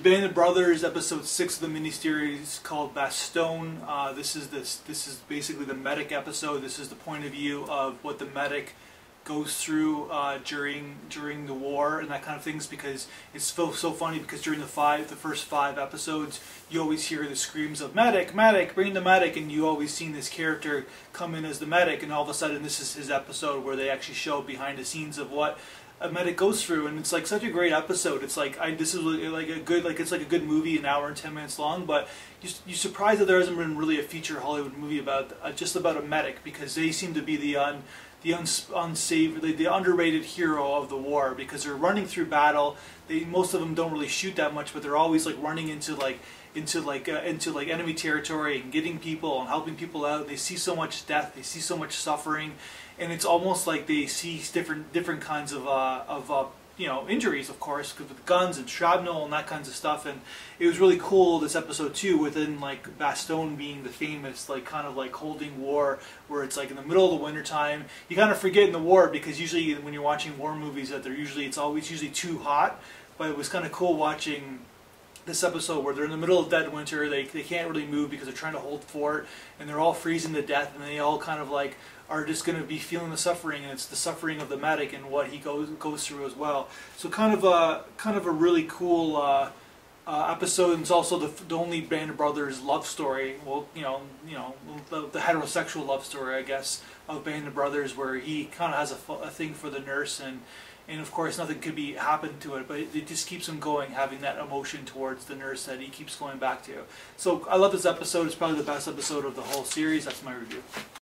Band of Brothers, episode 6 of the miniseries called Bastogne. This is basically the medic episode. This is the point of view of what the medic goes through during the war and that kind of things, because it's so funny, because during the first five episodes you always hear the screams of medic, medic, bring the medic, and you always seen this character come in as the medic, and all of a sudden this is his episode where they actually show behind the scenes of what a medic goes through, and it's like such a great episode. It's like this is like a good, like it's like a good movie, an hour and 10 minutes long, but you're surprised that there hasn't been really a feature Hollywood movie about just about a medic, because they seem to be the underrated hero of the war, because they're running through battle. Most of them don't really shoot that much, but they're always like running into enemy territory and getting people and helping people out. They see so much death, they see so much suffering, and it's almost like they see different kinds of injuries, of course, with guns and shrapnel and that kinds of stuff. And it was really cool, this episode too, within like Bastogne being the famous kind of holding war, where it's like in the middle of the winter time. You kind of forget in the war, because usually when you're watching war movies that it's always usually too hot. But it was kind of cool watching this episode where they're in the middle of dead winter. They can't really move because they're trying to hold fort, and they're all freezing to death, and they all kind of are just going to be feeling the suffering, and it's the suffering of the medic and what he goes through as well. So kind of a really cool episode. And it's also the only Band of Brothers love story. Well, the heterosexual love story, I guess, of Band of Brothers, where he kind of has a thing for the nurse, and of course nothing could happen to it, but it just keeps him going, having that emotion towards the nurse that he keeps going back to. So I love this episode. It's probably the best episode of the whole series. That's my review.